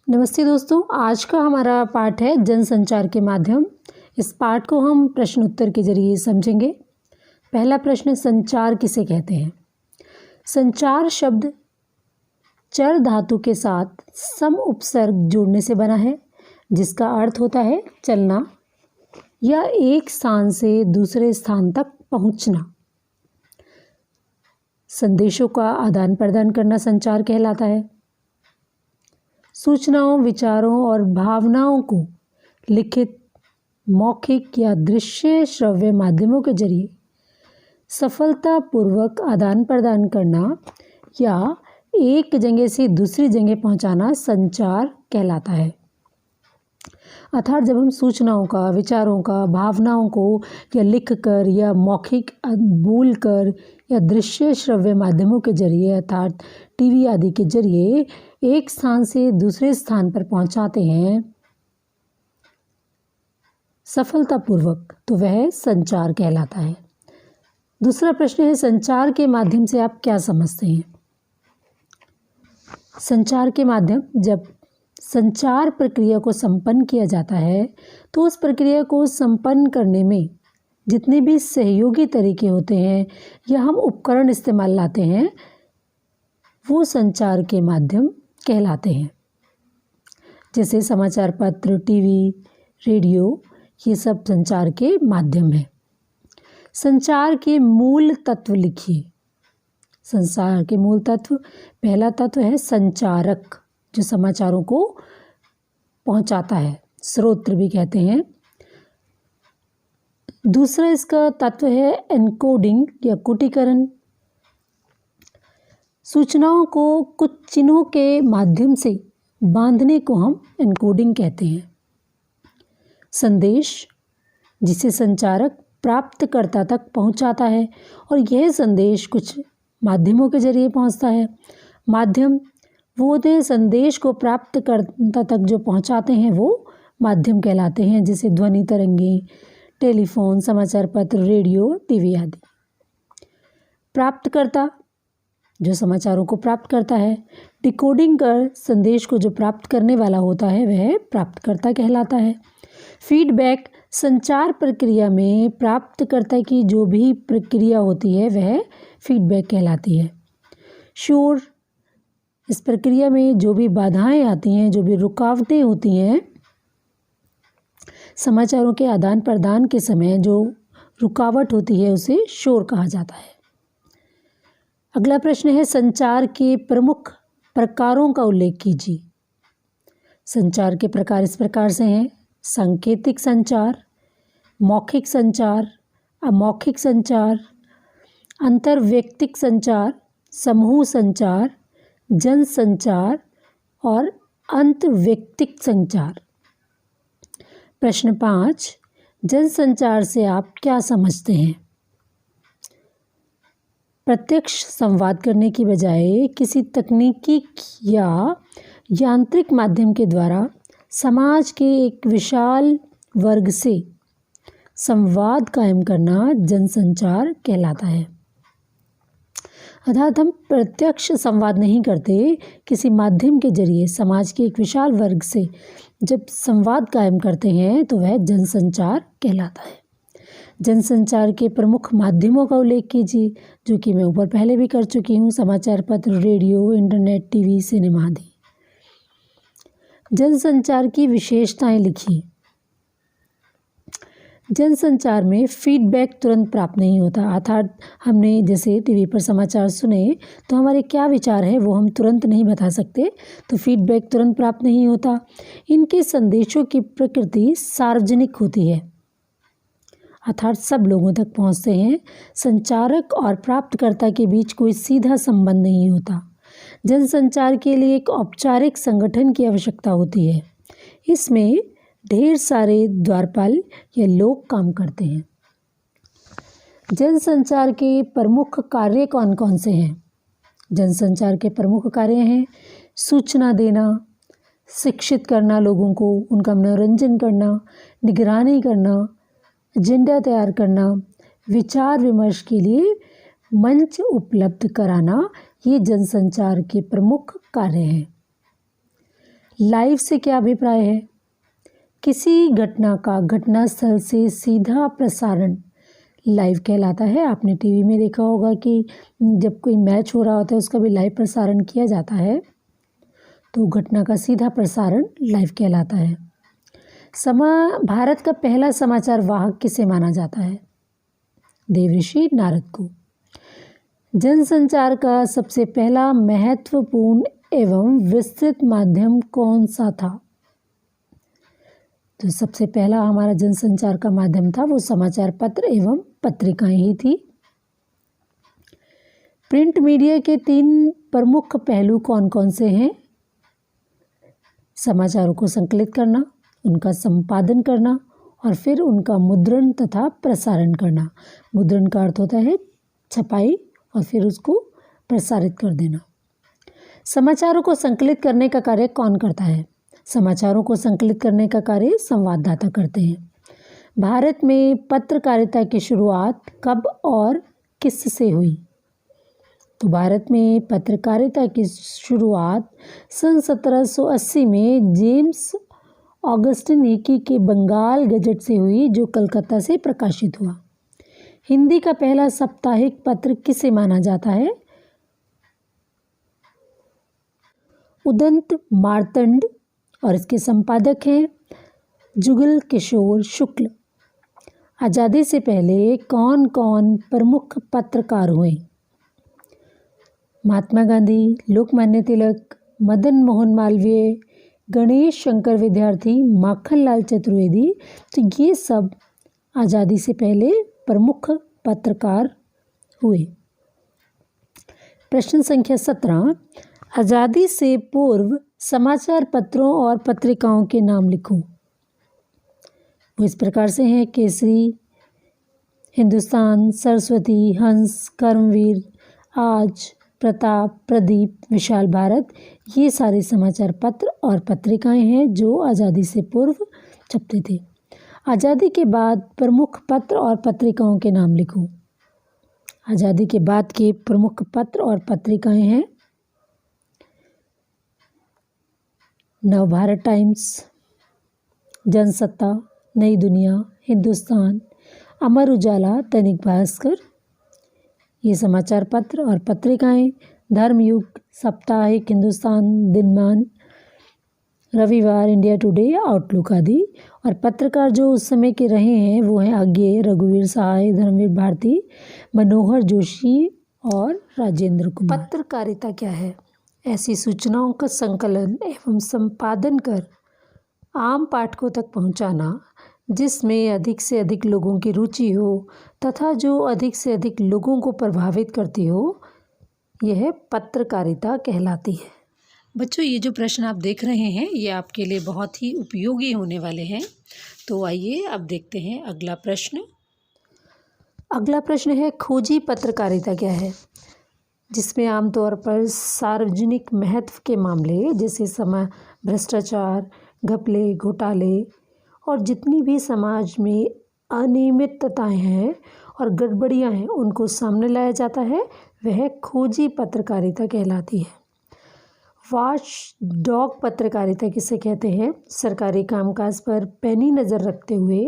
नमस्ते दोस्तों, आज का हमारा पाठ है जनसंचार के माध्यम। इस पाठ को हम प्रश्न उत्तर के जरिए समझेंगे। पहला प्रश्न, संचार किसे कहते हैं? संचार शब्द चर धातु के साथ सम उपसर्ग जोड़ने से बना है, जिसका अर्थ होता है चलना या एक स्थान से दूसरे स्थान तक पहुंचना। संदेशों का आदान प्रदान करना संचार कहलाता है। सूचनाओं, विचारों और भावनाओं को लिखित, मौखिक या दृश्य श्रव्य माध्यमों के जरिए सफलतापूर्वक आदान प्रदान करना या एक जगह से दूसरी जगह पहुंचाना संचार कहलाता है। अर्थात जब हम सूचनाओं का, विचारों का, भावनाओं को या लिखकर या मौखिक बोलकर या दृश्य श्रव्य माध्यमों के जरिए अर्थात टीवी आदि के जरिए एक स्थान से दूसरे स्थान पर पहुंचाते हैं सफलतापूर्वक, तो वह संचार कहलाता है। दूसरा प्रश्न है, संचार के माध्यम से आप क्या समझते हैं? संचार के माध्यम, जब संचार प्रक्रिया को संपन्न किया जाता है तो उस प्रक्रिया को संपन्न करने में जितने भी सहयोगी तरीके होते हैं या हम उपकरण इस्तेमाल लाते हैं वो संचार के माध्यम कहलाते हैं। जैसे समाचार पत्र, टीवी, रेडियो, ये सब संचार के माध्यम हैं। संचार के मूल तत्व लिखिए। संचार के मूल तत्व, पहला तत्व है संचारक, जो समाचारों को पहुंचाता है, स्रोत्र भी कहते हैं। दूसरा इसका तत्व है एन्कोडिंग या कूटीकरण। सूचनाओं को कुछ चिन्हों के माध्यम से बांधने को हम एन्कोडिंग कहते हैं। संदेश, जिसे संचारक प्राप्तकर्ता तक पहुंचाता है और यह संदेश कुछ माध्यमों के जरिए पहुंचता है। माध्यम वो होते हैं संदेश को प्राप्तकर्ता तक जो पहुंचाते हैं, वो माध्यम कहलाते हैं, जैसे ध्वनि तरंगे, टेलीफोन, समाचार पत्र, रेडियो, टीवी आदि। प्राप्तकर्ता, जो समाचारों को प्राप्त करता है। डिकोडिंग कर संदेश को जो प्राप्त करने वाला होता है वह प्राप्तकर्ता कहलाता है। फीडबैक, संचार प्रक्रिया में प्राप्तकर्ता की जो भी प्रक्रिया होती है वह फीडबैक कहलाती है। शोर, इस प्रक्रिया में जो भी बाधाएं आती हैं, जो भी रुकावटें होती हैं, समाचारों के आदान प्रदान के समय जो रुकावट होती है उसे शोर कहा जाता है। अगला प्रश्न है, संचार के प्रमुख प्रकारों का उल्लेख कीजिए। संचार के प्रकार इस प्रकार से हैं: सांकेतिक संचार, मौखिक संचार, अमौखिक संचार, अंतर्वैयक्तिक संचार, समूह संचार, जन संचार और अंतर्वैयक्तिक संचार। प्रश्न 5, जनसंचार से आप क्या समझते हैं? प्रत्यक्ष संवाद करने की बजाय किसी तकनीकी या यांत्रिक माध्यम के द्वारा समाज के एक विशाल वर्ग से संवाद कायम करना जनसंचार कहलाता है। अर्थात हम प्रत्यक्ष संवाद नहीं करते, किसी माध्यम के जरिए समाज के एक विशाल वर्ग से जब संवाद कायम करते हैं तो वह जनसंचार कहलाता है। जनसंचार के प्रमुख माध्यमों का उल्लेख कीजिए, जो कि मैं ऊपर पहले भी कर चुकी हूँ: समाचार पत्र, रेडियो, इंटरनेट, टीवी, सिनेमा आदि। जनसंचार की विशेषताएं लिखिए। जनसंचार में फीडबैक तुरंत प्राप्त नहीं होता। अर्थात हमने जैसे टीवी पर समाचार सुने तो हमारे क्या विचार हैं वो हम तुरंत नहीं बता सकते, तो फीडबैक तुरंत प्राप्त नहीं होता। इनके संदेशों की प्रकृति सार्वजनिक होती है, अर्थात सब लोगों तक पहुंचते हैं। संचारक और प्राप्तकर्ता के बीच कोई सीधा संबंध नहीं होता। जनसंचार के लिए एक औपचारिक संगठन की आवश्यकता होती है। इसमें ढेर सारे द्वारपाल या लोग काम करते हैं। जनसंचार के प्रमुख कार्य कौन कौन से हैं? जनसंचार के प्रमुख कार्य हैं सूचना देना, शिक्षित करना लोगों को, उनका मनोरंजन करना, निगरानी करना, एजेंडा तैयार करना, विचार विमर्श के लिए मंच उपलब्ध कराना, ये जनसंचार के प्रमुख कार्य हैं। लाइव से क्या अभिप्राय है? किसी घटना का घटनास्थल से सीधा प्रसारण लाइव कहलाता है। आपने टीवी में देखा होगा कि जब कोई मैच हो रहा होता है उसका भी लाइव प्रसारण किया जाता है, तो घटना का सीधा प्रसारण लाइव कहलाता है। भारत का पहला समाचार वाहक किसे माना जाता है? देवऋषि नारद को। जनसंचार का सबसे पहला महत्वपूर्ण एवं विस्तृत माध्यम कौन सा था? तो सबसे पहला हमारा जनसंचार का माध्यम था वो समाचार पत्र एवं पत्रिकाएं ही थी। प्रिंट मीडिया के 3 प्रमुख पहलू कौन कौन से हैं? समाचारों को संकलित करना, उनका संपादन करना और फिर उनका मुद्रण तथा प्रसारण करना। मुद्रण का अर्थ होता है छपाई और फिर उसको प्रसारित कर देना। समाचारों को संकलित करने का कार्य कौन करता है? समाचारों को संकलित करने का कार्य संवाददाता करते हैं। भारत में पत्रकारिता की शुरुआत कब और किससे हुई? तो भारत में पत्रकारिता की शुरुआत सन 1780 में जेम्स ऑगस्टिन हिकी के बंगाल गजट से हुई, जो कलकत्ता से प्रकाशित हुआ। हिंदी का पहला साप्ताहिक पत्र किसे माना जाता है? उदंत मार्तंड और इसके संपादक हैं जुगल किशोर शुक्ल। आज़ादी से पहले कौन कौन प्रमुख पत्रकार हुए? महात्मा गांधी, लोकमान्य तिलक, मदन मोहन मालवीय, गणेश शंकर विद्यार्थी, माखनलाल चतुर्वेदी। तो ये सब आज़ादी से पहले प्रमुख पत्रकार हुए। प्रश्न संख्या 17, आज़ादी से पूर्व समाचार पत्रों और पत्रिकाओं के नाम लिखो। वो इस प्रकार से हैं: केसरी, हिंदुस्तान, सरस्वती, हंस, कर्मवीर, आज, प्रताप, प्रदीप, विशाल भारत। ये सारे समाचार पत्र और पत्रिकाएं हैं जो आज़ादी से पूर्व छपते थे। आज़ादी के बाद प्रमुख पत्र और पत्रिकाओं के नाम लिखो। आज़ादी के बाद के प्रमुख पत्र और पत्रिकाएं हैं नवभारत टाइम्स, जनसत्ता, नई दुनिया, हिंदुस्तान, अमर उजाला, दैनिक भास्कर। ये समाचार पत्र और पत्रिकाएं धर्मयुग, साप्ताहिक हिंदुस्तान, दिनमान, रविवार, इंडिया टुडे, आउटलुक आदि। और पत्रकार जो उस समय के रहे हैं वो हैं आज्ञेय, रघुवीर सहाय, धर्मवीर भारती, मनोहर जोशी और राजेंद्र कुमार। पत्रकारिता क्या है? ऐसी सूचनाओं का संकलन एवं संपादन कर आम पाठकों तक पहुंचाना जिसमें अधिक से अधिक लोगों की रुचि हो तथा जो अधिक से अधिक लोगों को प्रभावित करती हो, यह पत्रकारिता कहलाती है। बच्चों, ये जो प्रश्न आप देख रहे हैं ये आपके लिए बहुत ही उपयोगी होने वाले हैं। तो आइए अब देखते हैं अगला प्रश्न। अगला प्रश्न है, खोजी पत्रकारिता क्या है? जिसमें आमतौर पर सार्वजनिक महत्व के मामले जैसे भ्रष्टाचार, घपले, घोटाले और जितनी भी समाज में अनियमितताएं हैं और गड़बड़ियां हैं उनको सामने लाया जाता है, वह खोजी पत्रकारिता कहलाती है। वॉचडॉग पत्रकारिता किसे कहते हैं? सरकारी कामकाज पर पैनी नज़र रखते हुए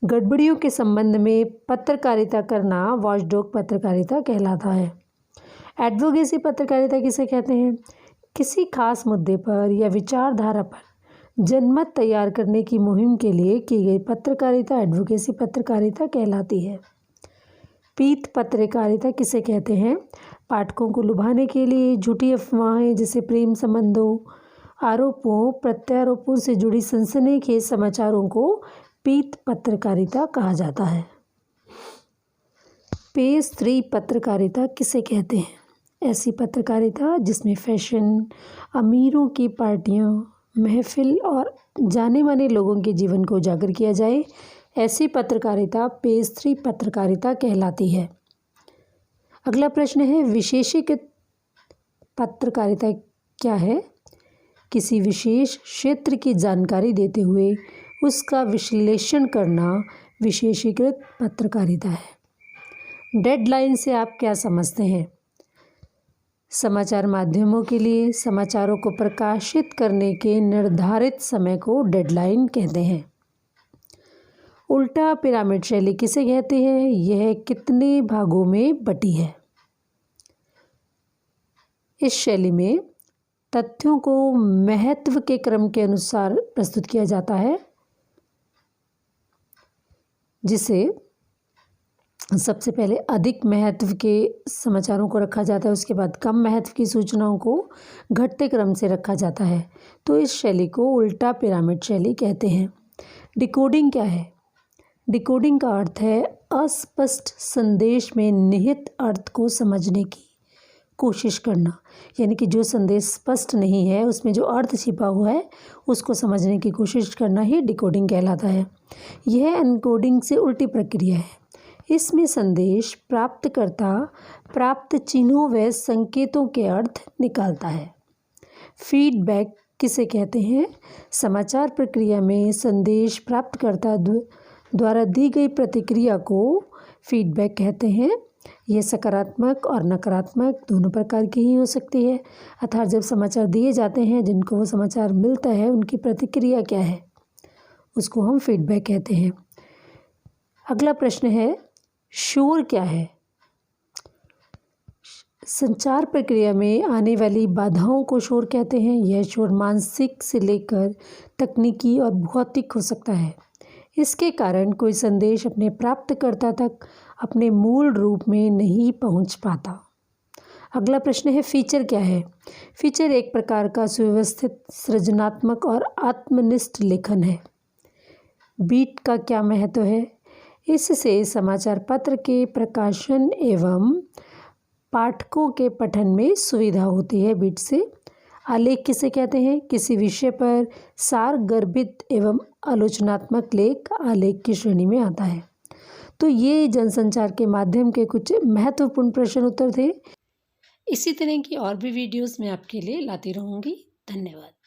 गड़बड़ियों के संबंध में पत्रकारिता करना वॉचडॉग पत्रकारिता कहलाता है। एडवोकेसी पत्रकारिता किसे कहते हैं? किसी खास मुद्दे पर या विचारधारा पर जनमत तैयार करने की मुहिम के लिए की गई पत्रकारिता एडवोकेसी पत्रकारिता कहलाती है। पीत पत्रकारिता किसे कहते हैं? पाठकों को लुभाने के लिए झूठी अफवाहें जैसे प्रेम संबंधों, आरोपों, प्रत्यारोपों से जुड़ी सनसनीखेज समाचारों को पीत पत्रकारिता कहा जाता है। पेज 3 पत्रकारिता किसे कहते हैं? ऐसी पत्रकारिता जिसमें फैशन, अमीरों की पार्टियां, महफिल और जाने माने लोगों के जीवन को उजागर किया जाए, ऐसी पत्रकारिता पेज 3 पत्रकारिता कहलाती है। अगला प्रश्न है, विशेषीकृत पत्रकारिता क्या है? किसी विशेष क्षेत्र की जानकारी देते हुए उसका विश्लेषण करना विशेषीकृत पत्रकारिता है। डेडलाइन से आप क्या समझते हैं? समाचार माध्यमों के लिए समाचारों को प्रकाशित करने के निर्धारित समय को डेडलाइन कहते हैं। उल्टा पिरामिड शैली किसे कहते हैं? यह कितने भागों में बटी है? इस शैली में तथ्यों को महत्व के क्रम के अनुसार प्रस्तुत किया जाता है, जिसे सबसे पहले अधिक महत्व के समाचारों को रखा जाता है, उसके बाद कम महत्व की सूचनाओं को घटते क्रम से रखा जाता है। तो इस शैली को उल्टा पिरामिड शैली कहते हैं। डिकोडिंग क्या है? डिकोडिंग का अर्थ है अस्पष्ट संदेश में निहित अर्थ को समझने की कोशिश करना, यानी कि जो संदेश स्पष्ट नहीं है उसमें जो अर्थ छिपा हुआ है उसको समझने की कोशिश करना ही डिकोडिंग कहलाता है। यह एन्कोडिंग से उल्टी प्रक्रिया है। इसमें संदेश प्राप्तकर्ता प्राप्त चिन्हों व संकेतों के अर्थ निकालता है। फीडबैक किसे कहते हैं? समाचार प्रक्रिया में संदेश प्राप्तकर्ता द्वारा दी गई प्रतिक्रिया को फीडबैक कहते हैं। यह सकारात्मक और नकारात्मक दोनों प्रकार की ही हो सकती है। अर्थात जब समाचार दिए जाते हैं, जिनको वो समाचार मिलता है, उनकी प्रतिक्रिया क्या है, उसको हम फीडबैक कहते हैं। अगला प्रश्न है, शोर क्या है? संचार प्रक्रिया में आने वाली बाधाओं को शोर कहते हैं। यह शोर मानसिक से लेकर तकनीकी और भौतिक हो सकता है। इसके कारण कोई संदेश अपने प्राप्तकर्ता तक अपने मूल रूप में नहीं पहुंच पाता। अगला प्रश्न है, फीचर क्या है? फीचर एक प्रकार का सुव्यवस्थित, सृजनात्मक और आत्मनिष्ठ लेखन है। बीट का क्या महत्व है? इससे समाचार पत्र के प्रकाशन एवं पाठकों के पठन में सुविधा होती है। बीट से। आलेख किसे कहते हैं? किसी विषय पर सारगर्भित एवं आलोचनात्मक लेख आलेख की श्रेणी में आता है। तो ये जनसंचार के माध्यम के कुछ महत्वपूर्ण प्रश्न उत्तर थे। इसी तरह की और भी वीडियोस मैं आपके लिए लाती रहूँगी। धन्यवाद।